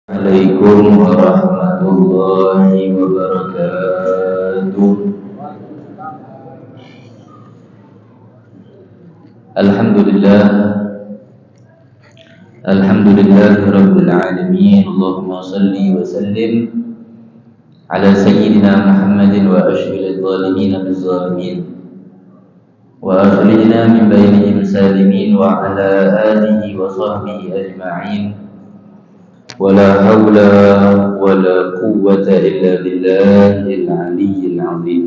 Assalamualaikum warahmatullahi wabarakatuh. Alhamdulillah, alhamdulillah rabbil alamin. Allahumma salli wa sallim ala sayyidina Muhammadin wa ashfil zalimin bil zalimin wa akhrijna min bainihim salimin wa ala alihi wa sahbihi ajma'in. ولا حول ولا قوة إلا بالله العلي العظيم.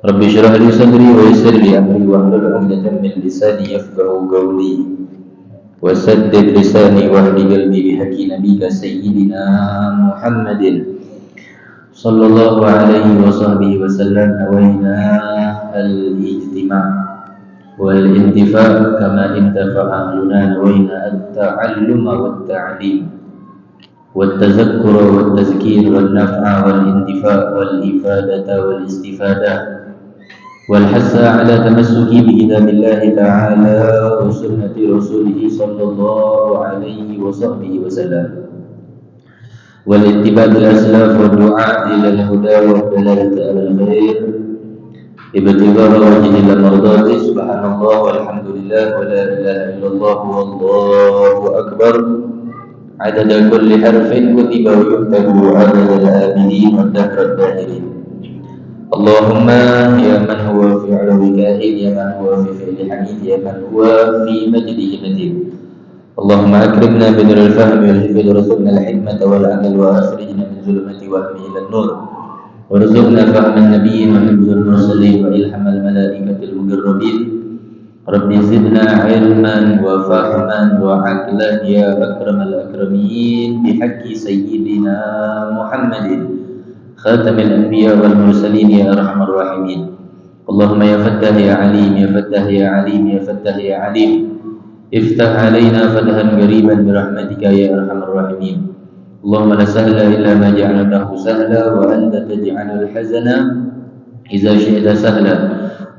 رب اشرح لي صدري ويسر لي أمري واحلل عقدة من لساني يفقهوا قولي وسدد لساني واهد قلبي بحق نبيك سيدنا محمد صلى الله عليه وصحبه وسلم. نوينا الاجتماع والانتفاع كما انتفع أهلنا. نوينا التعلم والتعليم والتذكر والتذكير والنفع والانتفاع والإفادة والاستفادة والحث على تمسك بكتاب الله تعالى وسنة رسوله صلى الله عليه وصحبه وسلم والاتباع الأسلاف والدعاء إلى الهدى والدلالة على الخير ابتغاء وجه المرضات. Subhanallah walhamdulillah wa la ilaha illallah wallahu akbar. Adada kulli harfin kutiba wa yuktabu adada al-abidin wa dahra al-dahirin. Allahumma ya man huwa fi 'ulwi kahin, ya man huwa fi fi'li hamid, ya man huwa fi majdihi majid. Allahumma akrimna bi nuril fahmi wal hifdhi warzuqna al-hikmata wal 'amal wa akhrijna min zulumati wahmi ila an-nur. وارزقنا فهم النبيين وحفظ المرسلين وإلهام الملائكة المقربين. رب زدنا علما وفهما وعقلا يا أكرم الأكرمين بحق سيدنا محمد خاتم الأنبياء والمرسلين يا أرحم الراحمين. اللهم يا فتاح يا عليم، يا فتاح يا عليم، يا فتاح يا عليم، افتح علينا فتحا قريبا برحمتك يا أرحم الراحمين. اللهم لا سهل إلا ما جعلته سهلا وأنت تجعل الحزن إذا شئت سهلا.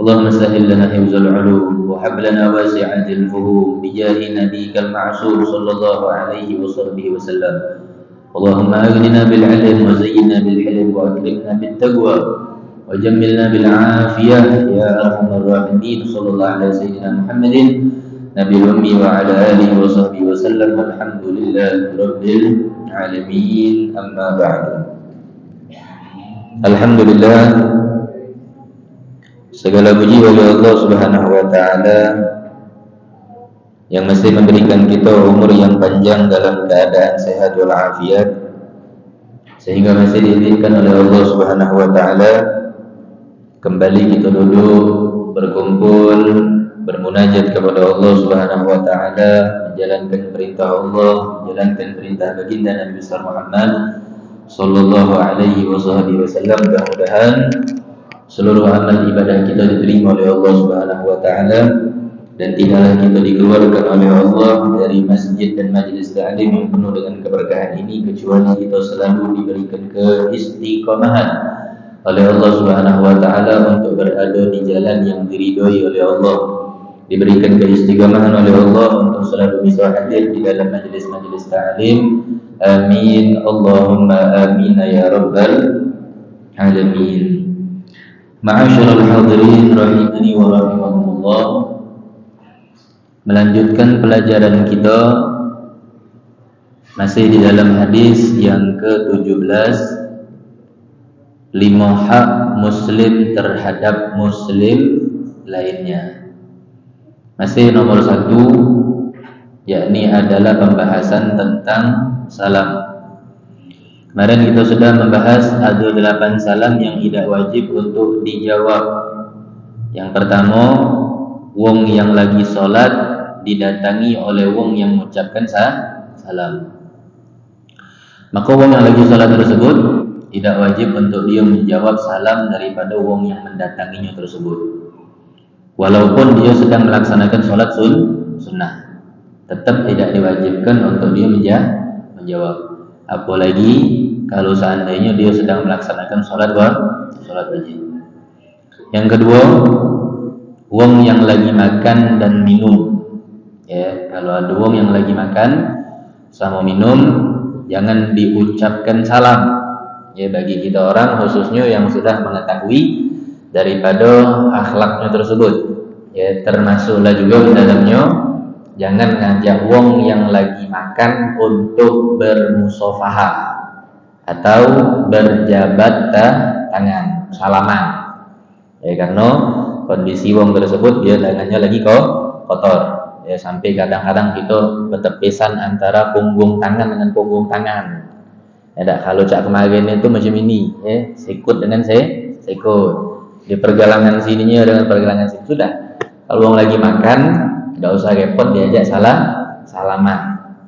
اللهم سهل لنا حفظ العلوم وهب لنا واسعة الفهوم بجاه نبيك المعصوم صلى الله عليه وصحبه وسلم. اللهم أغننا بالعلم وزينا بالحلم وأكرمنا بالتقوى وجملنا بالعافية يا أرحم الراحمين. صلى الله على سيدنا محمد نبي الأمي وعلى آله وصحبه وسلم. والحمد لله رب العالمين. أما بعد. Alhamdulillah, segala puji bagi Allah Subhanahu wa taala yang masih memberikan kita umur yang panjang dalam keadaan sehat wal afiat, sehingga masih diizinkan oleh Allah Subhanahu wa taala kembali kita duduk berkumpul bermunajat kepada Allah Subhanahu wa taala, menjalankan perintah Allah, menjalankan perintah baginda Nabi besar Muhammad sallallahu alaihi wasallam. Mudah-mudahan seluruh amal ibadah kita diterima oleh Allah Subhanahu wa taala dan tidaklah kita dikeluarkan oleh Allah dari masjid dan majlis ta'lim yang penuh dengan keberkahan ini kecuali kita selalu diberikan keistiqomahan oleh Allah Subhanahu wa taala untuk berada di jalan yang diridhoi oleh Allah, diberikan keistiqomahan oleh Allah untuk selalu bisa hadir di dalam majlis-majlis ta'lim. Amin Allahumma amin ya rabbal alamin. Ma'asyiral hadirin rahimani wa rahimakumullah. Melanjutkan pelajaran kita masih di dalam hadis yang ke-17, 5 hak muslim terhadap muslim lainnya. Masih nomor 1, yakni adalah pembahasan tentang salam. Kemarin kita sudah membahas ada 8 salam yang tidak wajib untuk dijawab. Yang pertama, wong yang lagi sholat didatangi oleh wong yang mengucapkan salam. Maka wong yang lagi sholat tersebut tidak wajib untuk dia menjawab salam daripada wong yang mendatanginya tersebut. Walaupun dia sedang melaksanakan sholat sunnah, tetap tidak diwajibkan untuk dia menjawab. Apalagi kalau seandainya dia sedang melaksanakan sholat wajib. Yang kedua, wong yang lagi makan dan minum. Ya, kalau ada wong yang lagi makan sama minum, jangan diucapkan salam. Ya, bagi kita orang khususnya yang sudah mengetahui daripada akhlaknya tersebut. Ya, termasuklah juga di dalamnya jangan ngajak wong yang lagi makan untuk bermusafahah atau berjabat tangan, salaman. Ya, karena kondisi wong tersebut dia tangannya lagi kotor. Ya, sampai kadang-kadang kita bertepisan antara punggung tangan dengan punggung tangan. Ya, kalau cak kemarin itu macam ini, ya, sikut dengan sikut. Di pergelangan sininya dengan pergelangan sini sudah. Kalau orang lagi makan, tidak usah repot diajak salaman.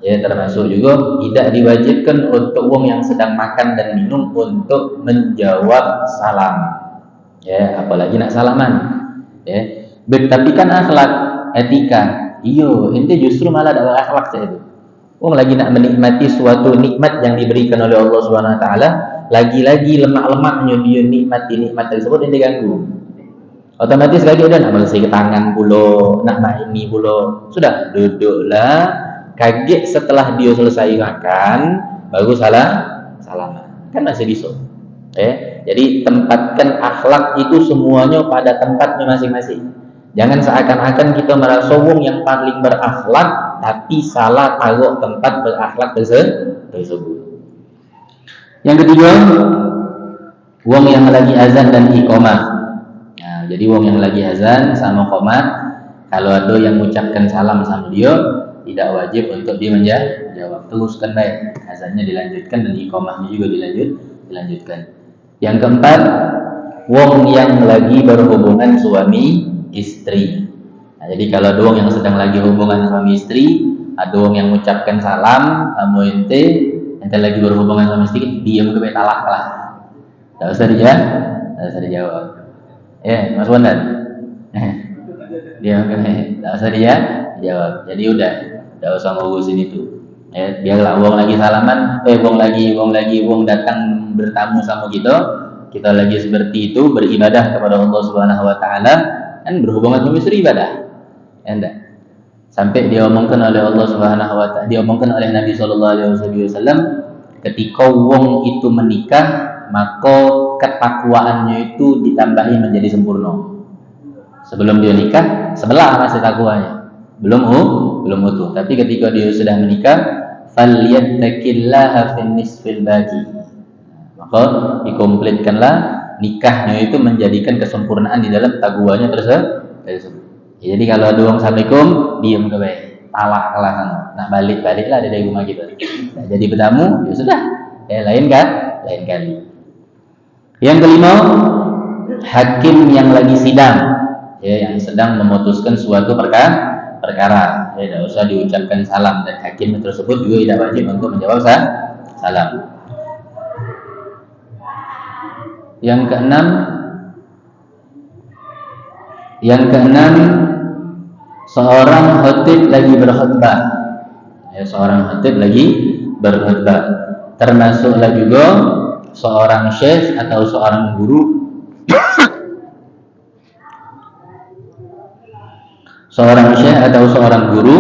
Ya, termasuk juga tidak diwajibkan untuk orang yang sedang makan dan minum untuk menjawab salam. Ya, apalagi nak salaman. Ya, tapi kan akhlak, etika. Iyo, ente justru malah ada akhlak saya itu. Orang lagi nak menikmati suatu nikmat yang diberikan oleh Allah Subhanahu Wa Taala, lagi-lagi lemak-lemaknya dia nikmati nikmat tersebut yang diganggu. Otomatis lagi udah nak bersih ke tangan pulo, nak ini pulo, sudah duduklah. Kaget setelah dia selesai makan, baru salaman. Kan masih bisa. Jadi tempatkan akhlak itu semuanya pada tempatnya masing-masing. Jangan seakan-akan kita merasa wong yang paling berakhlak tapi salah taruh tempat berakhlak tersebut. Yang ketiga, wong yang lagi azan dan iqamah. Nah, jadi wong yang lagi azan sama qomat, kalau ada yang mengucapkan salam sama dia, tidak wajib untuk dia menjawab. Teruskan baik, azannya dilanjutkan dan iqamahnya juga dilanjutkan. Yang keempat, wong yang lagi berhubungan suami istri. Nah, jadi kalau ada wong yang sedang lagi hubungan suami istri, ada wong yang mengucapkan salam, kamu ente lagi berhubungan suami istri, diam ke talak lah. Tak usah dijawab. Ya, Mas Wondan. Diam ke, tak usah dijawab. Jadi udah, tak usah ngurusin itu. Ya, biarlah wong lagi salaman, wong datang bertamu sama kita lagi seperti itu beribadah kepada Allah Subhanahu Wa Taala. Kan berhubungan suami istri ibadah, enggak? Sampai diomongkan oleh Allah Subhanahu Wa Taala, diomongkan oleh Nabi Sallallahu Alaihi Wasallam, ketika wong itu menikah, maka ketakwaannya itu ditambahi menjadi sempurna. Sebelum dia nikah, sebelah masih takwanya, belum utuh. Tapi ketika dia sudah menikah, falyattaqillaha fin nisfil baqi, maka dikomplitkanlah nikahnya itu menjadikan kesempurnaan di dalam taguannya tersebut. Jadi kalau ada orang assalamualaikum, diam ke baik, talak kelas sana. Nah baliklah dari rumah kita. Nah, jadi bertamu, ya sudah. Lain kali. Yang kelima, hakim yang lagi sidang, ya, yang sedang memutuskan suatu perkara. Ya, tidak usah diucapkan salam, dan hakim tersebut juga tidak wajib untuk menjawab salam. Yang keenam, seorang khatib lagi berkhutbah. Ya, seorang khatib lagi berkhutbah. Termasuklah juga seorang syekh atau seorang guru. Seorang syekh atau seorang guru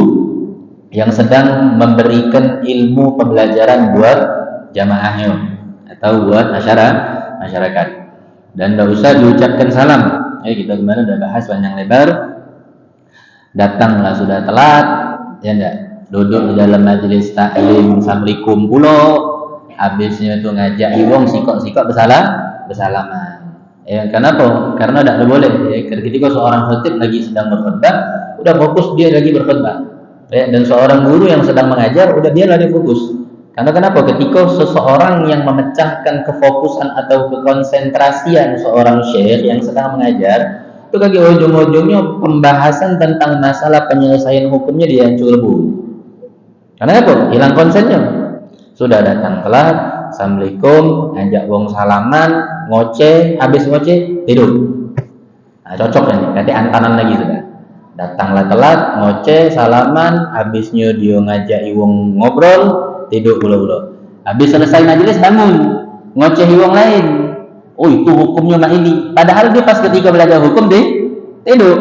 yang sedang memberikan ilmu pembelajaran buat jamaahnya atau buat masyarakat, dan tidak usah diucapkan salam. Kita kemarin sudah bahas panjang lebar. Datanglah sudah telat, ya enggak, duduk di dalam majelis taklim assalamualaikum pulo, habisnya itu ngajak wong sikok bersalaman. Ya, kenapa? Karena tidak boleh. Ya, ketika seorang khatib lagi sedang berkhutbah, udah fokus dia lagi berkhutbah. Ya, dan seorang guru yang sedang mengajar, udah dia lagi fokus. Karena kenapa? Ketika seseorang yang memecahkan kefokusan atau kekonsentrasian seorang syekh yang sedang mengajar, itu kaki ujung-ujungnya pembahasan tentang masalah penyelesaian hukumnya dia hancur lebur. Karena apa? Hilang konsennya. Sudah datang telat, assalamualaikum, ngajak wong salaman, ngoceh, habis ngoceh tidur. Nah, cocok ini, nanti antanan lagi sudah. Datanglah telat, ngoceh, salaman, habisnya dia ngajak wong ngobrol, tidur pula. Habis selesai majelis bangun, ngoceh wong lain. Oh, itu hukumnya mah ini. Padahal dia pas ketika belajar hukum deh tidur.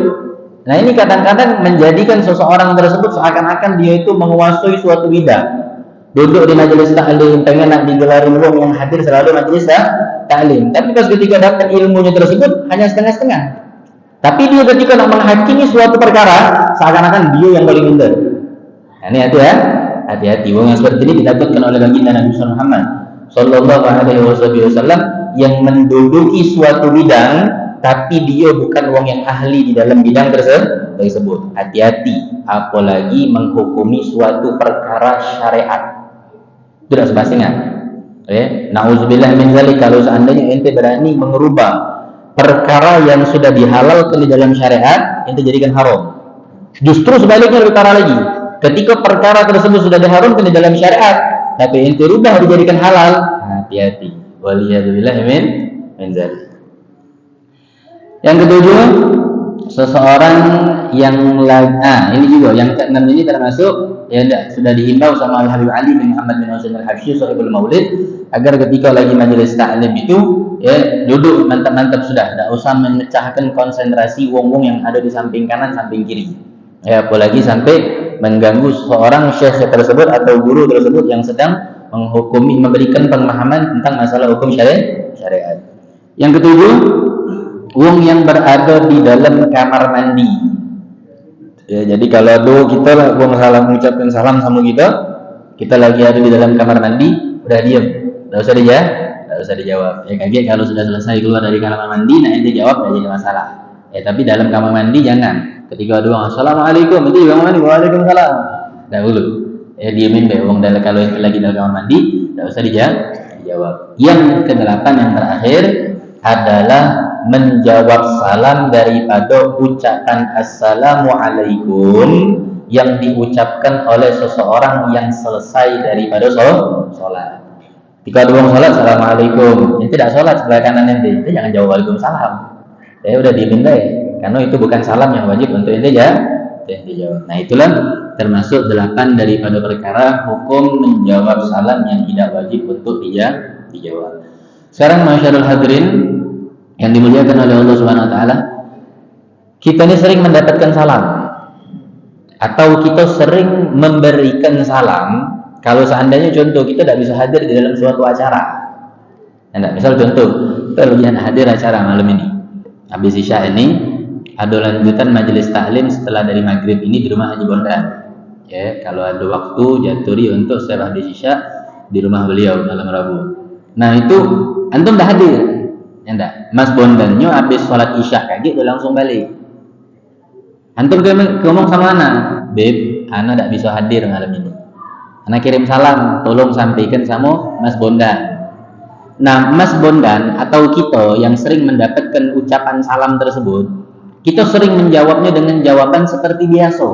Nah, ini kadang-kadang menjadikan seseorang tersebut seakan-akan dia itu menguasai suatu bidang. duduk di majelis taklim, pengen nak digelarin wong yang hadir selalu majelis taklim. Tapi pas ketika dapat ilmunya tersebut hanya setengah-setengah. Tapi dia ketika nak menghakimi suatu perkara, seakan-akan dia yang paling benar. Nah, ini hati-hati. Wong yang seperti ini ditakutkan oleh baginda Nabi Muhammad Sallallahu Alaihi Wasallam yang menduduki suatu bidang, tapi dia bukan wong yang ahli di dalam bidang tersebut. Hati-hati, apalagi menghukumi suatu perkara syariat. Tidak sebastingan. Nauzubillah min zalik, kalau seandainya ente berani mengubah perkara yang sudah dihalalkan di dalam syariat, ente jadikan haram. Justru sebaliknya lebih parah lagi. Ketika perkara tersebut sudah diharamkan di dalam syariat, tapi ente rubah dijadikan halal, hati-hati. Waliyadzubillah min zalik. Yang ketujuh, seseorang yang ini juga yang keenam ini termasuk sudah dihimbau sama Al Habib Ali bin Muhammad bin Husain Al Habsyi Sahibul Maulid agar ketika lagi majelis taklim itu duduk mantap-mantap, sudah tidak usah memecahkan konsentrasi wong-wong yang ada di samping kanan samping kiri, apalagi sampai mengganggu seorang syekh tersebut atau guru tersebut yang sedang memberikan pemahaman tentang masalah hukum syariat. Yang ketujuh, wong yang berada di dalam kamar mandi. Jadi kalau kita wong salah mengucapkan salam sama kita lagi ada di dalam kamar mandi, udah diam, tidak usah dijawab. Kaget kalau sudah selesai keluar dari kamar mandi, nah ente jawab, tidak jadi masalah. Tapi dalam kamar mandi jangan. Ketika doa assalamualaikum, itu kamar mandi, waalaikumsalam, dahulu. Diamin deh, wong kalau ente lagi dalam kamar mandi, tidak usah dijawab. Yang kedelapan, yang terakhir adalah menjawab salam daripada ucapan assalamualaikum yang diucapkan oleh seseorang yang selesai daripada sholat. Jika ada orang sholat assalamualaikum, ini tidak sholat sebelah kanan ente jangan jawab waalaikumsalam. Udah diminta karena itu bukan salam yang wajib untuk ente jawab. Nah, itulah termasuk 8 daripada perkara hukum menjawab salam yang tidak wajib untuk dijawab. Sekarang masyarul hadirin yang dimuliakan oleh Allah Subhanahu wa taala, kita ini sering mendapatkan salam atau kita sering memberikan salam kalau seandainya contoh kita tidak bisa hadir di dalam suatu acara. Misal contoh, kita lagi hadir acara malam ini. Habis Isya ini ada lanjutan majelis taklim setelah dari maghrib ini di rumah Haji Bondan. Kalau ada waktu jaturi untuk setelah habis Isya di rumah beliau malam Rabu. Nah, itu antum dah hadir. Mas Bondannya habis sholat Isya kaget udah langsung balik. Antum ngomong sama anak, Beb, anak tidak bisa hadir malam ini. Anak kirim salam, tolong sampaikan sama Mas Bondan. Nah, Mas Bondan atau kita yang sering mendapatkan ucapan salam tersebut, kita sering menjawabnya dengan jawaban seperti biasa.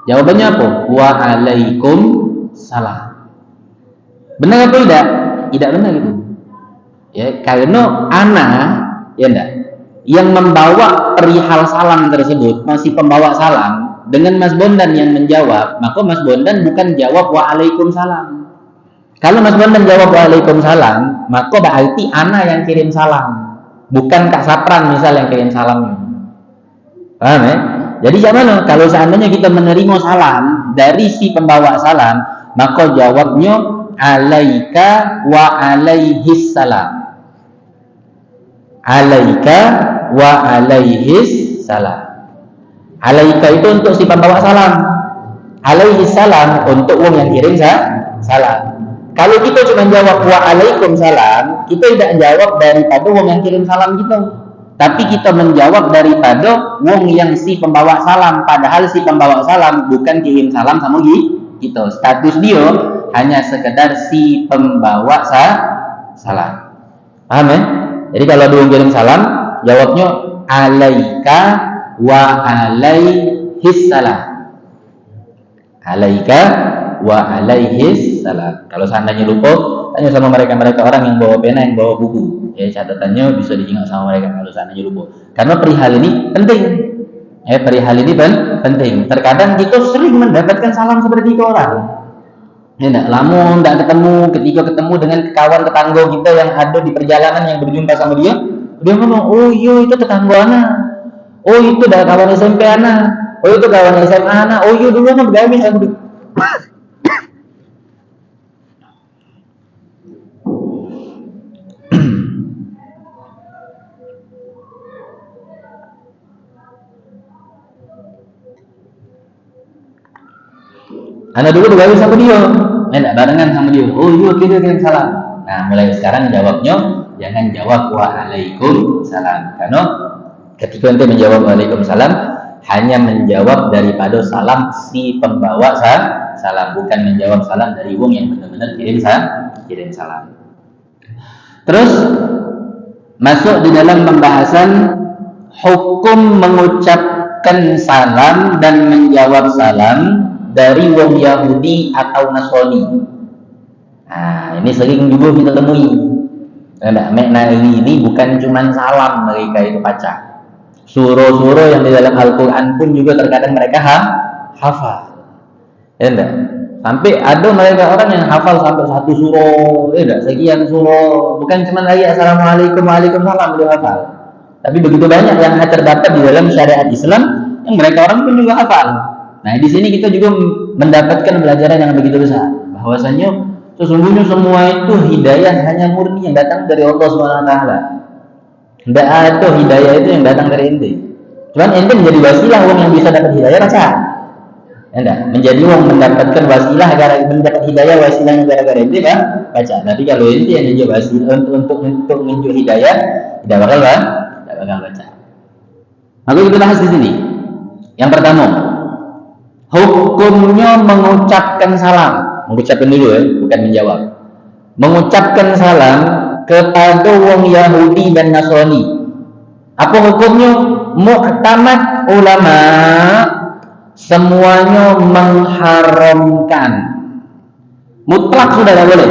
Jawabannya apa? Waalaikumsalam. Benar apa tidak? Tidak benar gitu. Karena anak yang membawa perihal salam tersebut masih pembawa salam dengan Mas Bondan yang menjawab, maka Mas Bondan bukan jawab waalaikumsalam. Kalau Mas Bondan jawab waalaikumsalam, maka berarti anak yang kirim salam, bukan Kak Sapran misal yang kirim salamnya. Paham ya? Jadi gimana kalau seandainya kita menerima salam dari si pembawa salam, maka jawabnya alaika wa alaihis salam. Alaika wa alaihis salam. Alaika itu untuk si pembawa salam, alaihis salam untuk wong yang kirim salam. Kalau kita cuma jawab wa alaikumussalam, kita tidak jawab daripada wong yang kirim salam kita, tapi kita menjawab daripada wong yang si pembawa salam, padahal si pembawa salam bukan kirim salam sama kita. Status dia hanya sekedar si pembawa salam. Paham ya? Jadi kalau dia kirim salam, jawabnya alaika wa alaihis salam. Alaika wa alaihis salam. Kalau seandainya lupa, tanya sama mereka orang yang bawa pena, yang bawa buku. Catatannya bisa diingat sama mereka kalau seandainya lupa. Karena perihal ini penting. Perihal ini penting. Terkadang kita sering mendapatkan salam seperti itu orang. Lama tidak ketemu, ketika ketemu dengan kawan tetangga kita yang ada di perjalanan yang berjumpa sama dia ngomong, oh iya itu tetangga anak, oh itu dah kawan SMP anak, oh itu kawan SMA anak, oh iya dulu kan bergawe sama dia. Anda dulu digawe sama dia, enggak barengan sama dia. Oh iya kita kirim salam. Nah mulai sekarang jawabnya jangan jawab waalaikumsalam, karena ketika ente menjawab waalaikumsalam hanya menjawab daripada salam si pembawa salam, bukan menjawab salam dari wong yang benar-benar kirim salam. Terus masuk di dalam pembahasan hukum mengucapkan salam dan menjawab salam dari wong Yahudi atau Nasrani. Nah, ini sering juga kita temui. Makna ini bukan cuma salam mereka itu baca. Surah-surah yang di dalam Al-Quran pun juga terkadang mereka hafal. Ya enggak? Sampai ada mereka orang yang hafal sampai satu surah, ya enggak? Sekian surah. Bukan cuma lagi Assalamualaikum, Waalaikumsalam dia hafal. Tapi begitu banyak yang terdapat di dalam syariat Islam yang mereka orang pun juga hafal. Nah, di sini kita juga mendapatkan pelajaran yang begitu besar, bahwasanya sesungguhnya semua itu hidayah hanya murni yang datang dari Allah SWT. Tidak ada hidayah itu yang datang dari ente. Cuman ente menjadi wasilah orang yang bisa dapat hidayah baca. Enggak, menjadi orang mendapatkan wasilah agar mendapat hidayah wasilahnya gara-gara ente kan baca. Tapi kalau ente yang menjadi wasilah untuk menunjuk hidayah, tidak bakal baca. Maka kita bahas di sini. Yang pertama, hukumnya mengucapkan salam. Mengucapkan dulu ya, bukan menjawab. Mengucapkan salam kepada wong Yahudi dan Nasrani. Apa hukumnya? Mu'tamad ulama semuanya mengharamkan. Mutlak sudah tidak boleh.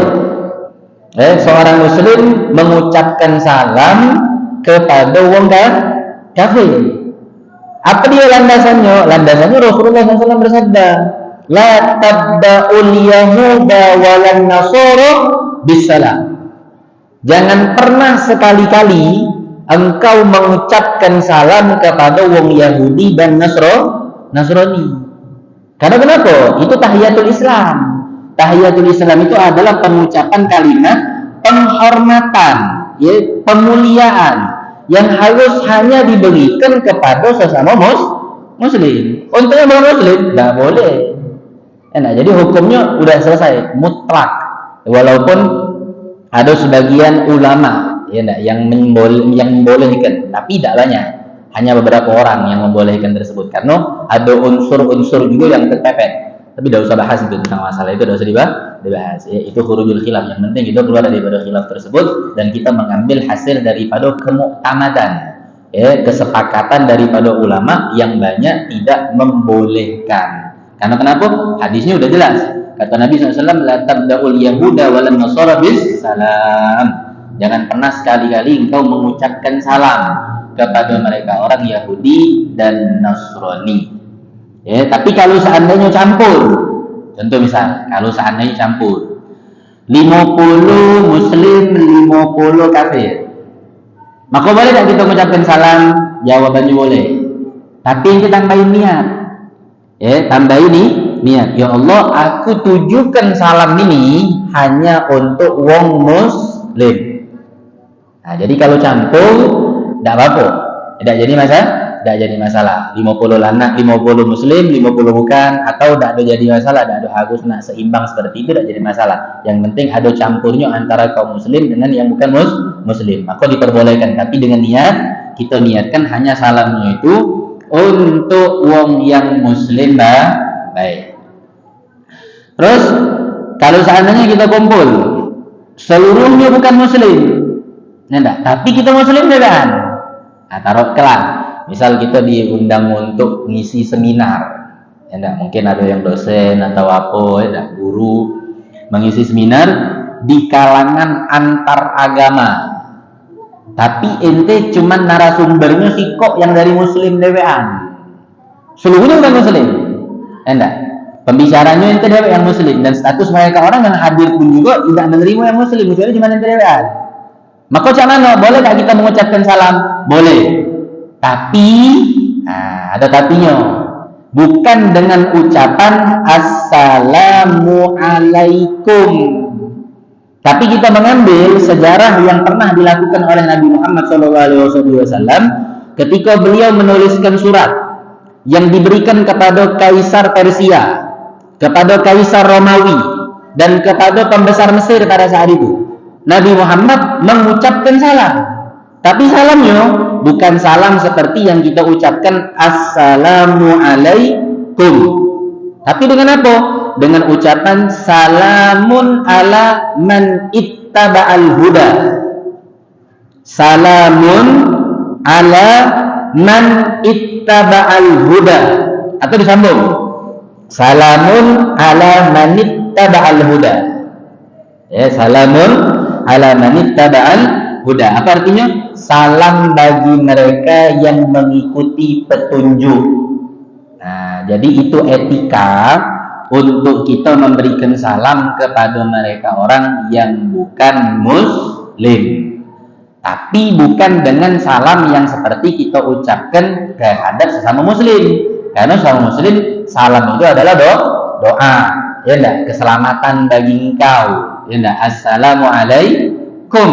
Seorang muslim mengucapkan salam kepada wong kafir. Apa dia landasannya? Landasannya Rasulullah SAW bersabda, la tabda'ul yahuda walan nasara bisalam. Jangan pernah sekali-kali engkau mengucapkan salam kepada wong Yahudi dan Nasrani. Karena kenapa? Itu tahiyatul Islam. Tahiyatul Islam itu adalah pengucapan kalimat penghormatan, ya, pemuliaan yang harus hanya diberikan kepada sesama muslim. Untuk yang bukan muslim tidak boleh. Jadi hukumnya udah selesai, mutlak. Walaupun ada sebagian ulama yang membolehkan, tapi tidak banyak. Hanya beberapa orang yang membolehkan tersebut, karena ada unsur-unsur juga yang terpepet. Tapi tidak usah bahas itu tentang masalah itu, tidak usah dibahas. Ya, itu khurujul khilaf. Yang penting kita keluar daripada khilaf tersebut dan kita mengambil hasil daripada kemuktamadan, kesepakatan daripada ulama yang banyak tidak membolehkan. Karena kenapa? Hadisnya udah jelas. Kata Nabi SAW, la tabda'ul yahuda walan nasara bis salam. Jangan pernah sekali-kali engkau mengucapkan salam kepada mereka orang Yahudi dan Nasrani. Tapi kalau seandainya campur, contoh misal, kalau seandainya campur 50 muslim, 50 kafir, maka boleh tak kita mengucapkan salam? Jawabannya boleh. Tapi kita tambahin niat. Tambahin niat. Ya Allah, aku tujukan salam ini hanya untuk wong muslim. Nah, jadi kalau campur tidak apa-apa. Tidak jadi masalah. 50 anak, 50 muslim, 50 bukan, atau tidak ada jadi masalah, tidak ada harus nak seimbang seperti itu, tidak jadi masalah. Yang penting ada campurnya antara kaum muslim dengan yang bukan muslim. Maka diperbolehkan, tapi dengan niat, kita niatkan hanya salamnya itu untuk wong yang muslim baik. Terus kalau seandainya kita kumpul seluruhnya bukan muslim, tapi kita muslim kan? Nah, taruh kelak. Misal kita diundang untuk ngisi seminar, mungkin ada yang dosen atau apa, guru mengisi seminar di kalangan antar agama. Tapi ente cuman narasumbernya si kok yang dari muslim dewean. Seluruhnya bukan muslim. Pembicaranya ente dewe yang muslim, dan status mereka orang yang hadir pun juga tidak menerima yang muslim, kecuali cuma ente dewean. Maka mana boleh tak kita mengucapkan salam? Boleh. Tapi ada tapinya. Bukan dengan ucapan Assalamualaikum. Tapi kita mengambil sejarah yang pernah dilakukan oleh Nabi Muhammad SAW ketika beliau menuliskan surat yang diberikan kepada Kaisar Persia. kepada Kaisar Romawi dan kepada pembesar Mesir pada saat itu, Nabi Muhammad mengucapkan salam. Tapi salamnya bukan salam seperti yang kita ucapkan Assalamu alaikum. Tapi dengan apa? Dengan ucapan Salamun ala man ittaba'al huda. Salamun ala man ittaba'al huda. Atau disambung, Salamun ala man ittaba'al huda. Ya, salamun ala man ittaba'al huda. Apa artinya? Salam bagi mereka yang mengikuti petunjuk. Nah, jadi itu etika untuk kita memberikan salam kepada mereka orang yang bukan muslim. Tapi bukan dengan salam yang seperti kita ucapkan terhadap sesama muslim. Karena sesama muslim, salam itu adalah doa. Ya enggak? Keselamatan bagi engkau. Ya enggak? Assalamualaikum.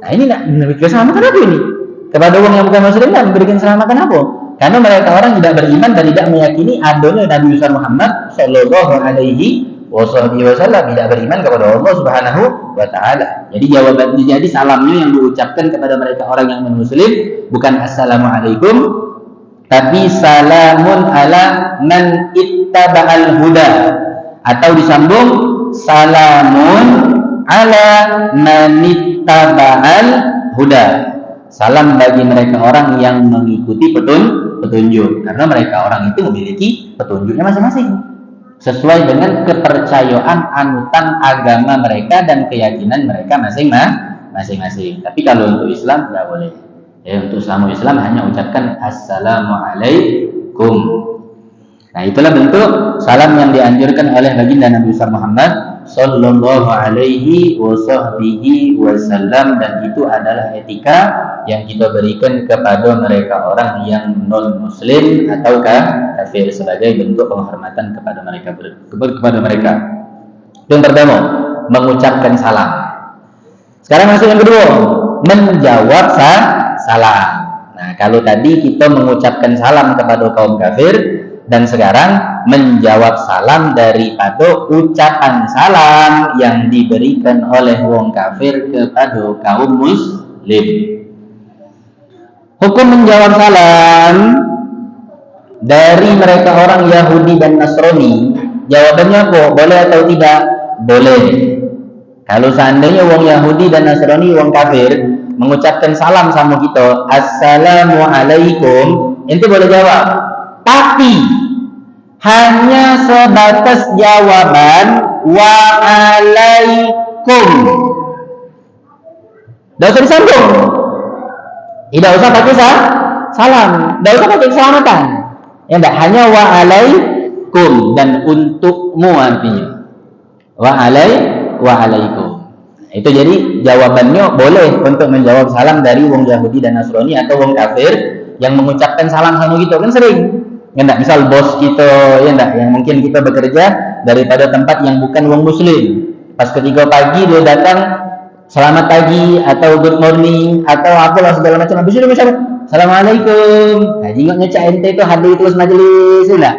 Nah, ini enggak memberikan keselamatan apa ini? Kepada orang yang bukan muslim enggak memberikan keselamatan apa? Karena mereka orang tidak beriman dan tidak meyakini adanya Nabi Muhammad sallallahu alaihi wasallam, tidak beriman kepada Allah Subhanahu wa taala. Jadi salamnya yang diucapkan kepada mereka orang yang non-muslim bukan assalamualaikum, tapi salamun ala man ittaba'al huda, atau disambung salamun ala man ittaba'al huda. Salam bagi mereka orang yang mengikuti petunjuk, karena mereka orang itu memiliki petunjuknya masing-masing sesuai dengan kepercayaan anutan agama mereka dan keyakinan mereka masing-masing. Tapi kalau untuk Islam tidak boleh. Ya, untuk sama Islam hanya ucapkan Assalamualaikum. Nah, itulah bentuk salam yang dianjurkan oleh baginda Nabi Muhammad sallallahu alaihi wasallam, dan itu adalah etika yang kita berikan kepada mereka orang yang non muslim atau kafir sebagai bentuk penghormatan kepada mereka. Itu yang pertama, mengucapkan salam. Sekarang masuk yang kedua, menjawab salam. Nah, kalau tadi kita mengucapkan salam kepada kaum kafir, dan sekarang menjawab salam daripada ucapan salam yang diberikan oleh wong kafir kepada kaum muslim. Hukum menjawab salam dari mereka orang Yahudi dan Nasrani, jawabannya apa? Boleh atau tidak? Boleh. Kalau seandainya wong Yahudi dan Nasrani, wong kafir, mengucapkan salam sama kita, Assalamualaikum, ente boleh jawab. Tapi hanya sebatas jawaban waalaikum. Tidak usah disambung. Tidak usah pakai salam. Tidak usah pakai keselamatan. Ya enggak, hanya waalaikum dan untukmu artinya. Waalaikum. Itu jadi jawabannya boleh untuk menjawab salam dari wong Yahudi dan Nasrani atau wong kafir yang mengucapkan salam sama kita, kan sering. Ya enggak, misal bos kita, ya enggak, yang mungkin kita bekerja daripada tempat yang bukan wong muslim. Pas ketika pagi dia datang, selamat pagi atau good morning atau apalah segala macam. Habis itu macam Assalamualaikum. Nah, jingoknya cak ente itu hadir terus majelis, sudah.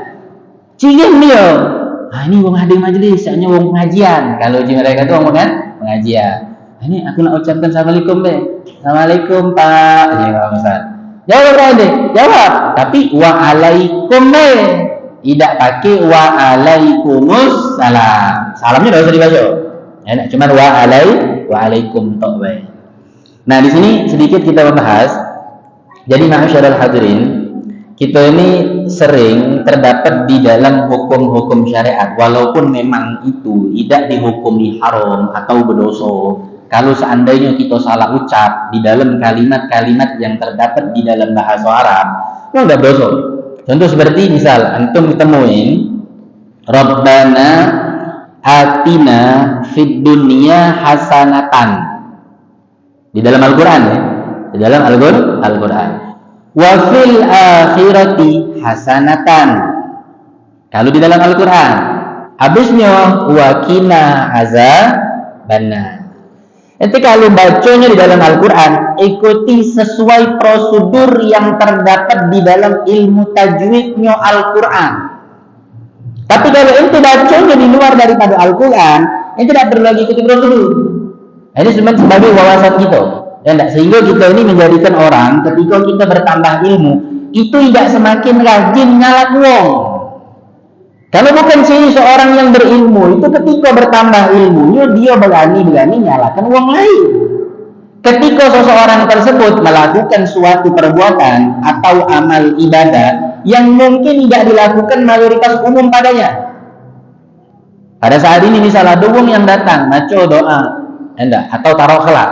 Cingin dia. Ah, ini wong hadir majelis, hanya wong pengajian. Kalau di mereka itu wong pengajian. Nah, ini aku nak ucapkan Assalamualaikum deh. Assalamualaikum Pak. Ya, Ustaz. Jawab deh, jawab. Tapi waalaikum deh. Tidak pakai waalaikumsalam. Salamnya tidak usah dibaca. Ya, cuma waalaikum tok bae. Nah, di sini sedikit kita membahas. Jadi ma'asyiral hadirin, kita ini sering terdapat di dalam hukum-hukum syariat, walaupun memang itu tidak dihukumi haram atau berdosa. Kalau seandainya kita salah ucap di dalam kalimat-kalimat yang terdapat di dalam bahasa Arab, itu enggak dosa. Contoh seperti misal antum ketemuin Rabbana atina fid dunya hasanatan di dalam Al-Qur'an, ya. Di dalam Al-Qur'an. Wa fil akhirati hasanatan. Kalau di dalam Al-Qur'an, habisnya wa qina azabannar. Nanti kalau bacanya di dalam Al-Quran, ikuti sesuai prosedur yang terdapat di dalam ilmu tajwidnya Al-Quran. Tapi kalau ente bacanya di luar daripada Al-Quran, ente tidak perlu lagi ikuti Rasul. Ini cuma sebagai wawasan kita, ya enggak? Sehingga kita ini menjadikan orang ketika kita bertambah ilmu itu tidak semakin rajin nyalak wong. Kalau bukan seorang yang berilmu itu ketika bertambah ilmunya dia berani nyalakan wong lain. Ketika seseorang tersebut melakukan suatu perbuatan atau amal ibadah yang mungkin tidak dilakukan mayoritas umum padanya. Pada saat ini misalnya ada wong yang datang maco doa, enggak, atau taruh khalaq.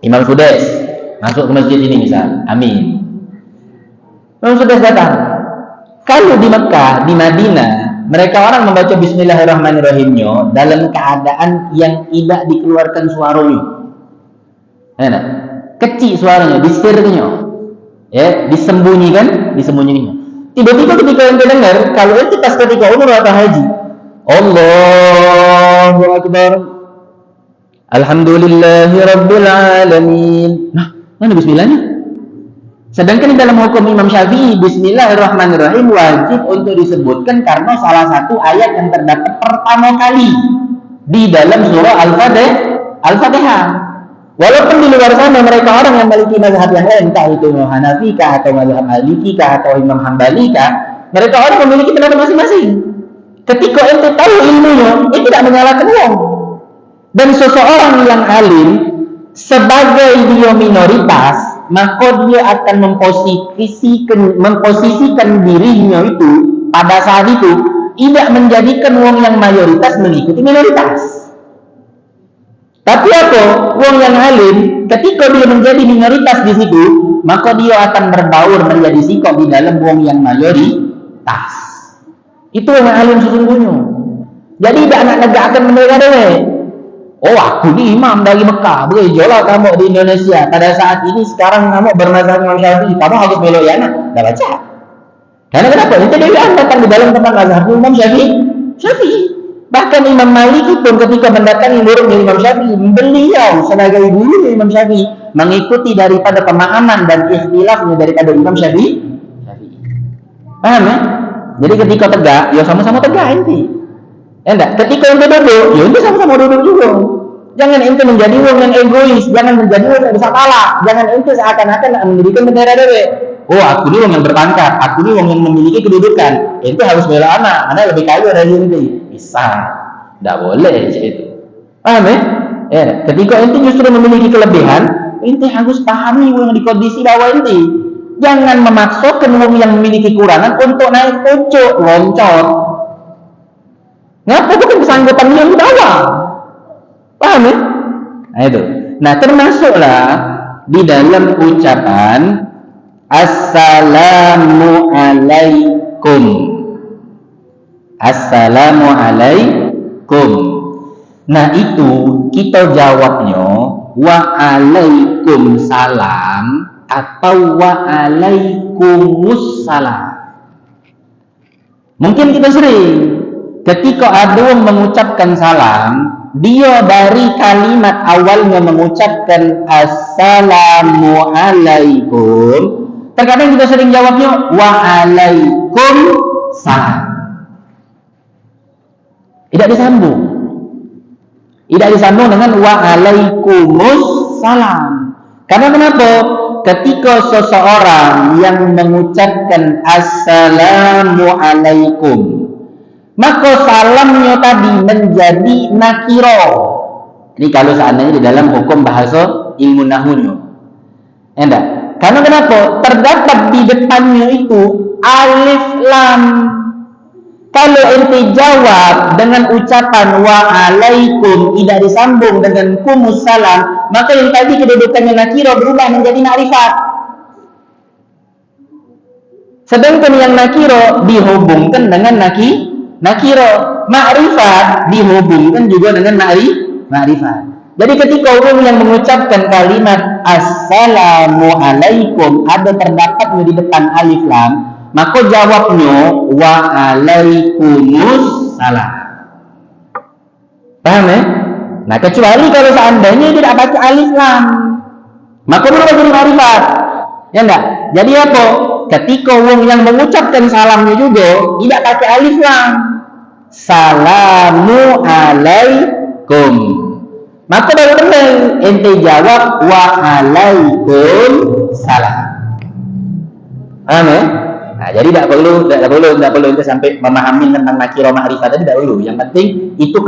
Imam Sudes masuk ke masjid ini misal, amin. Imam Sudes datang. Kalau di Mekah, di Madinah, mereka orang membaca Bismillahirrahmanirrahimnya dalam keadaan yang tidak dikeluarkan suaranya. Enak, kecil suaranya, disirnya, ya, disembunyikan. Tiba-tiba ketika ente dengar, kalau ente pas ketika umur atau haji, Allahu Akbar, Alhamdulillahi Rabbil Alamin. Nah, mana Bismillahnya? Sedangkan di dalam hukum Imam Syafi'i, Bismillahirrahmanirrahim wajib untuk disebutkan karena salah satu ayat yang terdapat pertama kali di dalam surah Al-Fatihah. Walaupun di luar sana mereka orang yang memiliki mazhab yang lain, entah itu Hanafi kah atau mazhab Maliki kah atau Imam Hambali kah, mereka orang memiliki pendapat masing-masing. Ketika ente tahu ilmunya, dia tidak menyalahkan wong. Dan seseorang yang alim sebagai dia minoritas, maka dia akan memposisikan dirinya itu pada saat itu tidak menjadikan wong yang mayoritas mengikuti minoritas. Tapi apa? Wong yang alim ketika dia menjadi minoritas di situ, maka dia akan berbaur menjadi sikap di dalam wong yang mayoritas. Itu yang alim sesungguhnya. Jadi tidak nak negakkan mereka dewe. Oh, aku ni imam dari Mekah, berjolah kamu di Indonesia. Pada saat ini sekarang kamu bermazhab Imam Syafi'i, kamu harus melok ya nak? Dah baca. Karena kenapa? Itu dia datang di dalam tempat mazhab Imam Syafi'i. Bahkan Imam Malik pun ketika mendatangi muridnya Imam Syafi'i, beliau sebagai guru Imam Syafi'i mengikuti daripada pemahaman dan ikhtilafnya daripada Imam Syafi'i. Paham ya? Jadi ketika tegak, ya sama-sama tegak ente. Ya enggak? Ketika ente duduk, ya ente sama-sama duduk juga. Jangan ente menjadi orang yang egois, jangan menjadi orang yang besar kepala, jangan ente seakan-akan mendirikan bendera dewe. Oh, aku ni orang yang berpangkat, aku ni orang yang memiliki kedudukan. Ente harus bela anak lebih kaya dari ente. Bisa, tidak boleh itu. Paham ya? Ya, ketika ente justru memiliki kelebihan, ente harus pahami yang di kondisi bawah ente. Jangan memaksakan orang yang memiliki kekurangan untuk naik pucuk, loncat. Ngapa bukan kesanggupan dia di bawah? Paham ya? Nah itu. Nah termasuklah di dalam ucapan Assalamualaikum. Assalamualaikum. Nah itu kita jawabnya Waalaikumsalam atau Waalaikumsalam. Mungkin kita sering ketika ada yang mengucapkan salam, dia dari kalimat awalnya mengucapkan Assalamualaikum, terkadang kita sering jawabnya Waalaikumsalam. Tidak disambung dengan Waalaikumsalam. Karena kenapa? Ketika seseorang yang mengucapkan Assalamualaikum, maka salamnya tadi menjadi nakiro. Ini kalau seandainya di dalam hukum bahasa ilmu nahwunya. Enggak. Karena kenapa? Terdapat di depannya itu alif lam. Kalau ente jawab dengan ucapan waalaikum tidak disambung dengan kumussalam, maka yang tadi kedudukannya nakiro berubah menjadi makrifat. Sedangkan yang nakiro dihubungkan dengan nakiro, makrifat dihubungkan juga dengan makrifat. Jadi ketika orang yang mengucapkan kalimat Assalamualaikum ada terdapatnya di depan alif lam, maka jawabnya Waalaikumsalam. Paham ya? Nah kecuali kalau seandainya tidak baca alif lam, maka berubah jadi makrifat. Ya enggak? Jadi apa? Ketika orang yang mengucapkan salamnya juga tidak pakai alif lam, salamu alaikum. Maka baru benar ente jawab wa alaikum salam. Paham ya? Nah, jadi tidak perlu ente sampai memahami tentang nakirah ma'rifah tadi, tidak perlu. Yang penting itu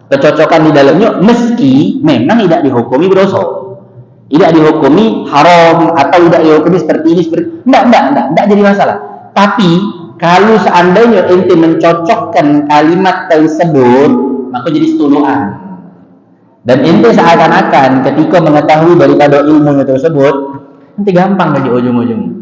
kecocokan di dalamnya, meski memang tidak dihukumi berdosa, tidak dihukumi haram atau tidak dihukumi seperti ini tidak jadi masalah. Tapi kalau seandainya ente mencocokkan kalimat tersebut, maka jadi setuluan. Dan ente seakan-akan ketika mengetahui daripada ilmu tersebut, ente gampang aja ujung-ujung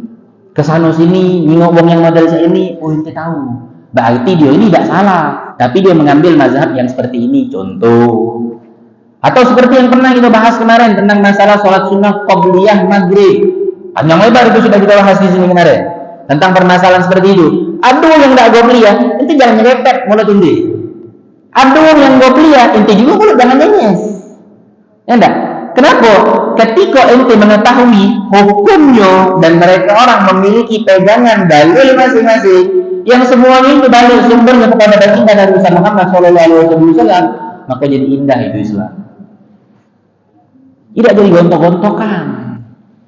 kesana sini ngomong yang model ini, oh ente tahu. Berarti dia ini tidak salah, tapi dia mengambil mazhab yang seperti ini, contoh. Atau seperti yang pernah kita bahas kemarin tentang masalah sholat sunnah qabliyah maghrib. Panjang lebar itu sudah kita bahas di sini kemarin. Tentang permasalahan seperti itu. Aduh yang tidak qabliyah, ente jangan nyerepet mulut ente. Aduh yang qabliyah, ente juga mulut jangan nyenyes. Ya enggak? Kenapa? Ketika ente mengetahui hukumnya dan mereka orang memiliki pegangan dalil masing-masing, yang semuanya itu dalil sumbernya kepada baginda Nabi Muhammad SAW, maka jadi indah itu Islam. Tidak jadi gontok-gontokan.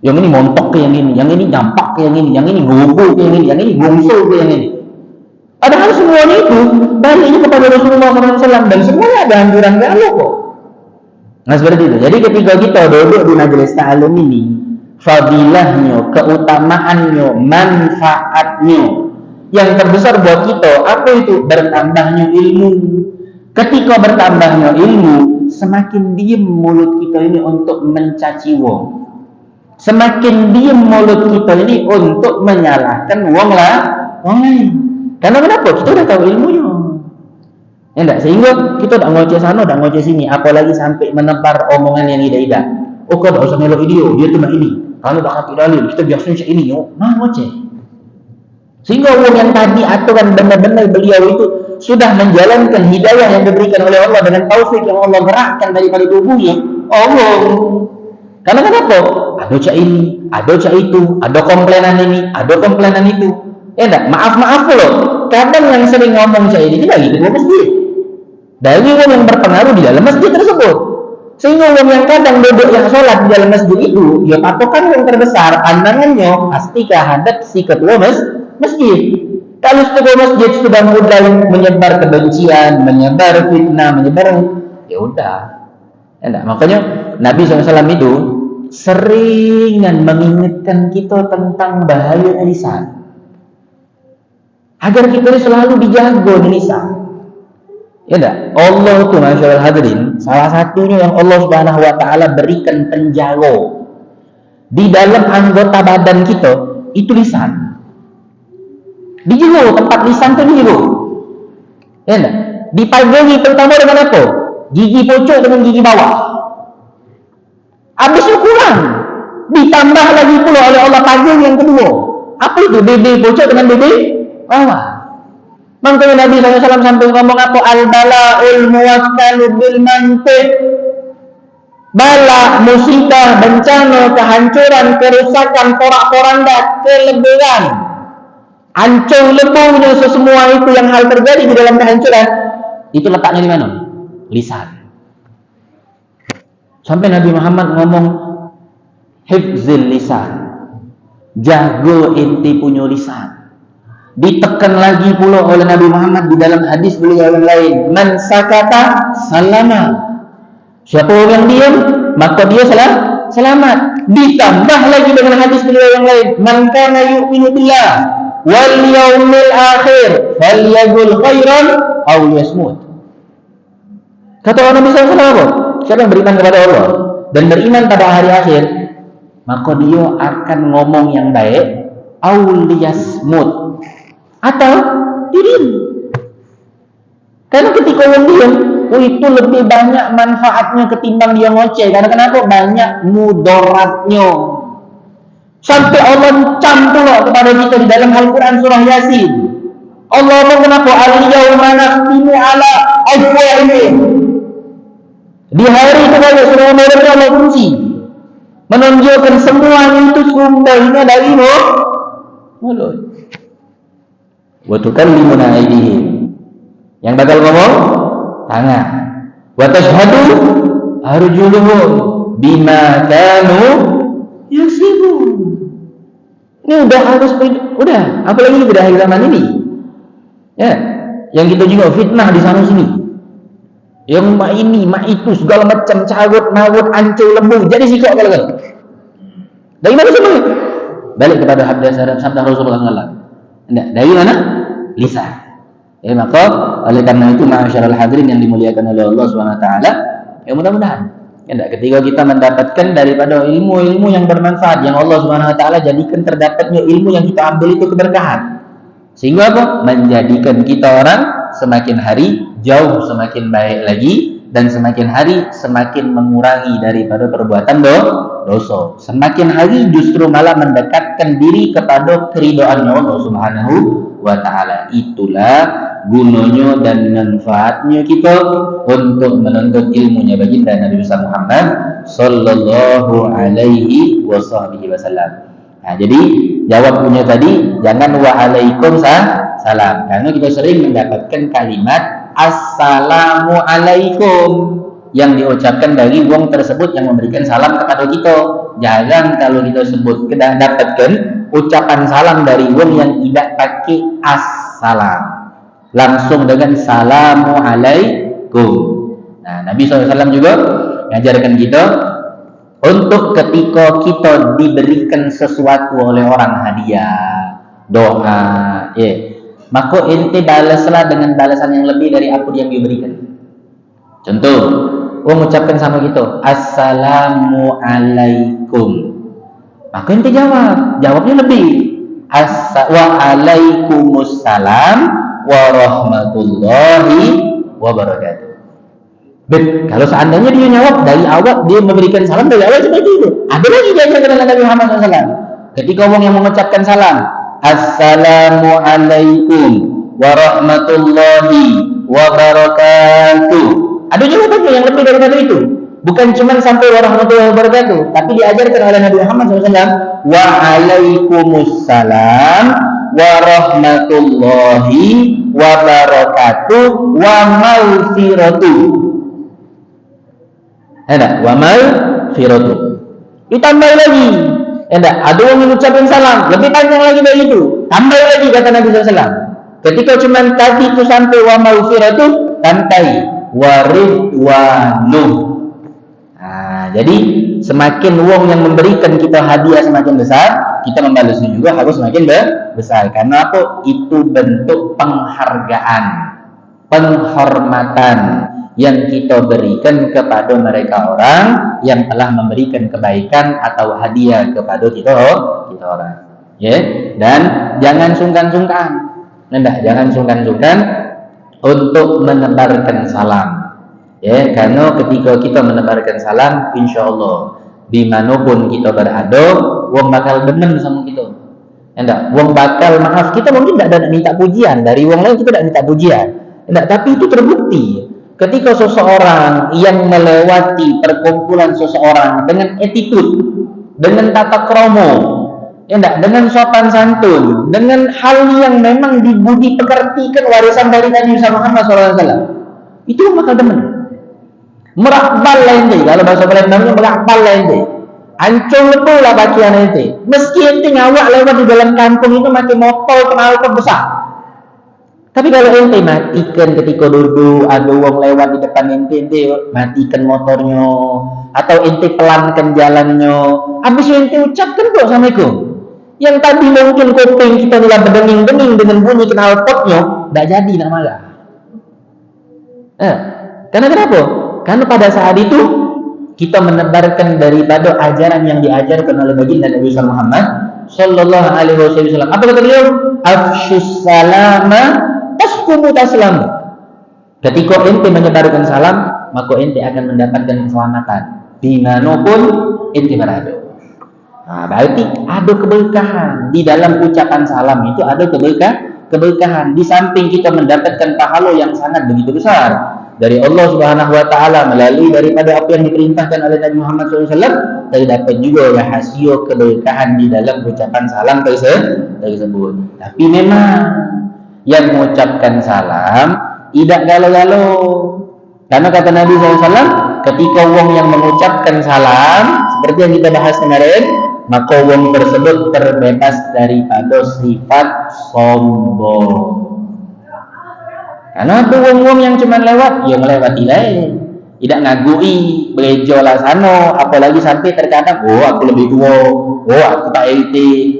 Yang ini montok ke yang ini dampak ke yang ini gugu ke yang ini bungsu ke yang ini. Padahal semuanya itu dalilnya kepada Rasulullah SAW dan semuanya ada anjuran ke Allah kok. Nah seperti itu. Jadi ketika kita duduk di majelis ta'alum ini, fadilahnya, keutamaannya, manfaatnya yang terbesar buat kita, apa itu? Bertambahnya ilmu. Ketika bertambahnya ilmu, semakin diem mulut kita ini untuk mencaci wong, semakin diem mulut kita ini untuk menyalahkan wong lain. Karena kenapa? Kita udah tahu ilmunya. Ya enggak? Sehingga kita tidak ngoceh sana, tidak ngoceh sini, apalagi sampai menebar omongan yang tidak. Oh kau tidak usah melok dia cuma ini. Kalau tak hati dalil, kita biasanya ini, nah ngoceh. Sehingga orang yang tadi aturan benar-benar beliau itu sudah menjalankan hidayah yang diberikan oleh Allah dengan taufik yang Allah gerakkan daripada tubuhnya. Allah. Karena kenapa? Ada cak ini, ada cak itu, ada komplainan ini, ada komplainan itu. Ya enggak? Maaf loh. Kadang yang sering ngomong cak ini lagi di masjid. Dari orang yang berpengaruh di dalam masjid tersebut. Sehingga orang yang kadang duduk yang sholat di dalam masjid itu, ya patokan yang terbesar pandangannya pasti kehadap si ketua masjid. Kalau ketua masjid sudah mulai menyebar kebencian, menyebar fitnah, ya udah. Ya enggak? Makanya Nabi SAW itu seringan mengingatkan kita tentang bahaya lisan. Agar kita selalu dijaga di lisan. Ya enggak? Allah itu masyaallah hadirin, salah satunya yang Allah Subhanahu wa taala berikan penjaga di dalam anggota badan kita itu lisan. Dijaga tempat lisan itu dijaga. Ya enggak? Dipagangi terutama dengan apa? Gigi pojok dengan gigi bawah. Habisnya kurang. Ditambah lagi pula oleh Allah pagang yang kedua. Apa itu? Bibir pojok dengan bibir bawah. Makanya Nabi SAW sampai ngomong apa? Al-bala'ul muwakkalu bil mantiq. Bala, musibah, bencana, kehancuran, kerusakan, porak-poranda, kelebihan, hancur lebuhnya sesemua itu yang hal terjadi di dalam kehancuran, itu letaknya di mana? Lisan. Sampai Nabi Muhammad ngomong hifzil lisan, jaga inti punya lisan. Ditekan lagi pula oleh Nabi Muhammad di dalam hadis beliau yang lain, man sakata salama. Siapa orang yang diam, maka dia selamat. Ditambah lagi dengan hadis beliau yang lain, man kana yu'minu billah wal yaumil akhir falyaqul khairan aw liyasmut. Kata orang Nabi SAW, siapa yang beriman kepada Allah dan beriman pada hari akhir, maka dia akan ngomong yang baik aw liyasmut, atau diam. Karena ketika orang diam, itu lebih banyak manfaatnya ketimbang dia ngoceh. Karena kenapa? Banyak mudaratnya. Sampai Allah campur kepada kita di dalam Al-Quran surah Yasin. Allah ngomong kenapa? Al-yawma nakhtimu ala afwahihim. Di hari itu banyak semua mulut Allah kunci, menunjukkan semuanya itu sumbernya dari mulut. Wa tukallimuna aydihim. Yang bakal ngomong tangan. Wa tashhadu arjuluhum bima kanu yaksibun. Ini udah harus, udah, apalagi di akhir zaman ini. Ya, yang kita juga fitnah di sana sini. Yang mak ini, mak itu, segala macam carut, marut, ancur, lembu. Jadi sikok kalau kan. Dari mana semua? Balik kepada sabda Rasulullah SAW. Dari mana? Lisan. Ya, maka oleh karena itu ma'asyiral hadirin yang dimuliakan oleh Allah Subhanahu wa taala, ya mudah-mudahan ketika kita mendapatkan daripada ilmu-ilmu yang bermanfaat yang Allah Subhanahu wa taala jadikan terdapatnya ilmu yang kita ambil itu keberkahan. Sehingga apa? Menjadikan kita orang semakin hari jauh semakin baik lagi, dan semakin hari semakin mengurangi daripada perbuatan dosa. Semakin hari justru malah mendekatkan diri kepada keridhaan Allah Subhanahu wa taala. Itulah gunanya dan manfaatnya kita untuk menuntut ilmunya baginda Nabi besar Muhammad sallallahu alaihi wasallam. Nah, jadi jawabnya tadi jangan waalaikumsalam, karena kita sering mendapatkan kalimat assalamu alaikum yang diucapkan dari wong tersebut yang memberikan salam kepada kita. Jarang kalau kita sebut kita dapatkan ucapan salam dari wong yang tidak pakai assalam, langsung dengan salamu alaikum. Nah, Nabi SAW juga mengajarkan kita untuk ketika kita diberikan sesuatu oleh orang, hadiah, doa, maka ente balaslah dengan balasan yang lebih dari apa yang diberikan. Contoh, mengucapkan sama kita assalamu alaikum, maka ente jawabnya lebih wa alaikumussalam warahmatullahi wabarakatuh. Kalau seandainya dia jawab dari awal, dia memberikan salam dari awal seperti itu, ada lagi diajarkan oleh Nabi Muhammad SAW. Ketika orang yang mengucapkan salam, assalamu alaikum warahmatullahi wabarakatuh, ada jawabannya yang lebih daripada itu. Bukan cuma sampai warahmatullahi wabarakatuh, tapi diajarkan oleh Nabi Muhammad SAW wa alaikumussalam warahmatullahi wabarakatuh wa maghfiratuh. Wa maghfiratuh. Ditambah lagi. Ada yang mengucapkan salam lebih panjang lagi dari itu. Tambah lagi kata Nabi SAW. Ketika cuma tadi itu sampai wa maghfiratuh, tantai waridwanuh. Jadi semakin wong yang memberikan kita hadiah semakin besar, kita membalasnya juga harus semakin besar. Karena apa? Itu bentuk penghargaan, penghormatan yang kita berikan kepada mereka orang yang telah memberikan kebaikan atau hadiah kepada kita orang. Dan jangan sungkan-sungkan. Jangan sungkan-sungkan untuk menebarkan salam. Karena ketika kita menebarkan salam, insya Allah dimanapun kita berada, wong bakal demen sama kita. Wong bakal maaf, kita mungkin tidak ada minta pujian dari wong lain, kita tidak minta pujian. Tapi itu terbukti. Ketika seseorang yang melewati perkumpulan seseorang dengan attitude, dengan tata kromo, dengan sopan santun, dengan hal yang memang dibudi pekertikan warisan dari Nabi Muhammad SAW, itu bakal demen. Merakbal lain deh, kalau bahasa Palembangnya merakbal lain deh. Ancung betul lah bagian ente. Meski ente ngawak lewat di dalam kampung itu mati motor knalpot besar. Tapi kalau ente matikan ketika duduk, ada orang lewat di depan ente matikan motornya, atau ente pelankan jalannya, habis ente ucapkan kok Assalamualaikum. Yang tadi mungkin kuping kita telah berdenging-denging dengan bunyi knalpotnya, tidak jadi nak marah. Karena kenapa? Karena pada saat itu kita menebarkan daripada ajaran yang diajarkan oleh baginda Nabi Muhammad sallallahu alaihi wasallam. Apa kata beliau? Afshus salama tasqumu taslamu. Ketika ente menyebarkan salam, maka ente akan mendapatkan keselamatan dimanapun ente berada. Berarti ada keberkahan di dalam ucapan salam itu, ada keberkahan. Di samping kita mendapatkan pahala yang sangat begitu besar dari Allah Subhanahu wa taala melalui daripada apa yang diperintahkan oleh Nabi Muhammad SAW, terdapat juga rahasia keberkahan di dalam ucapan salam tersebut. Tapi memang yang mengucapkan salam tidak galau-galau. Karena kata Nabi SAW, ketika wong yang mengucapkan salam seperti yang kita bahas kemarin, maka wong tersebut terbebas daripada sifat sombong. Karena tu wong-wong yang cuma lewat, ya melewati lain, tidak ngagui, belejo lah sano, apalagi sampai terkadang, oh aku lebih tua, oh aku tak LT,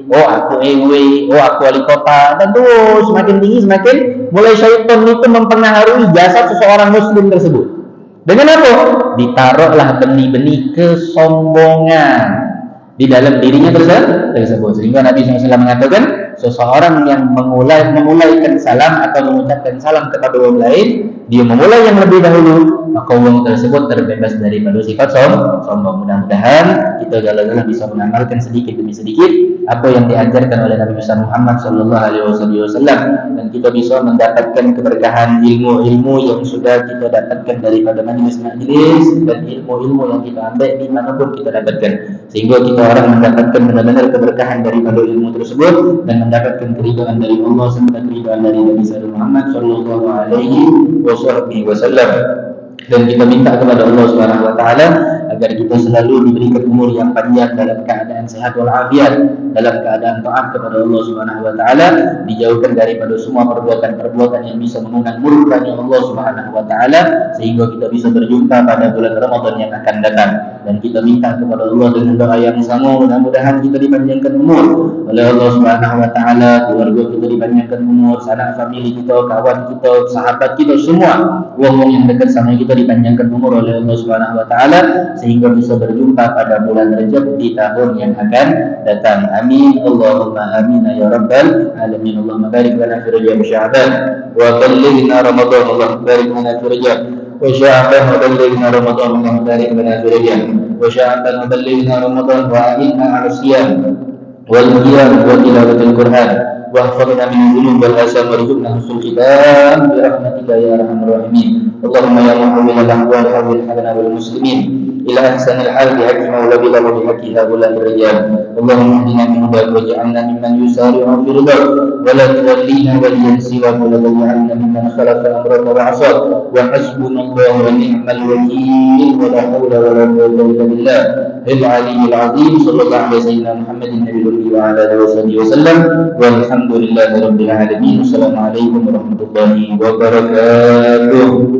oh aku EW, oh aku wali kota, dan tuh semakin tinggi semakin mulai syaitan itu mempengaruhi jasad seseorang muslim tersebut. Dengan apa? Ditaruhlah benih-benih kesombongan di dalam dirinya tersebut. Sehingga Nabi SAW mengatakan, seseorang yang memulaikan salam atau mengucapkan salam kepada orang lain, dia memulai yang lebih dahulu, maka orang tersebut terbebas daripada sifat sombong. Mudah-mudahan kita galau-galau bisa mengamalkan sedikit demi sedikit apa yang diajarkan oleh Nabi Muhammad SAW, dan kita bisa mendapatkan keberkahan ilmu-ilmu yang sudah kita dapatkan daripada majlis-majlis dan ilmu-ilmu yang kita ambil di manapun kita dapatkan, sehingga kita orang mendapatkan benar-benar keberkahan daripada ilmu tersebut dan mendapatkan keridhaan dari Allah serta keridhaan dari Nabi Muhammad sallallahu alaihi wasallam. Dan kita minta kepada Allah Subhanahu wa taala agar kita selalu diberikan umur yang panjang dalam keadaan sehat walafiat, dalam keadaan taat kepada Allah Subhanahu wa taala, dijauhkan daripada semua perbuatan-perbuatan yang bisa mengundang murkanya Allah Subhanahu wa taala, sehingga kita bisa berjumpa pada bulan Ramadan yang akan datang. Dan kita minta kepada Allah dengan doa yang sama, mudah-mudahan kita dipanjangkan umur oleh Allah Subhanahu wa taala, keluarga kita dipanjangkan umur, sanak famili kita, kawan kita, sahabat kita semua, orang yang dekat sama kita dipanjangkan umur oleh Allah Subhanahu wa taala, sehingga bisa berjumpa pada bulan Rajab di tahun yang akan datang. Amin Allahumma amin ya rabbal alamin. Allahumma barik lana fi Rajab Sya'ban wa ballighna Ramadan. Allahumma barik lana fi Rajab wa Sya'ban wa ballighna Ramadan. Allahumma barik lana fi Rajab wa Sya'ban wa ballighna Ramadan wa a'inna 'ala siyam wal qiyam wa tilawatil Qur'an واحفظنا من الذنوب والآثام وارزقنا حسن الختام برحمتك يا أرحم الراحمين. اللهم يا محول الأحوال حول حالنا والمسلمين إلى أحسن الحال بحق مولى وبحق هؤلاء الرجال. اللهم اهدنا من هداك واجعلنا ممن يسارع في رضاك ولا تولينا وليا سواك ولا تجعلنا ممن خلف أمرك وعصاك وحسبنا الله ونعم الوكيل ولا حول ولا قوة إلا بالله العلي العظيم. صلى الله على سيدنا محمد النبي الأمي وعلى آله وصحبه وسلم والحمد لله رب العالمين. السلام عليكم ورحمة الله وبركاته.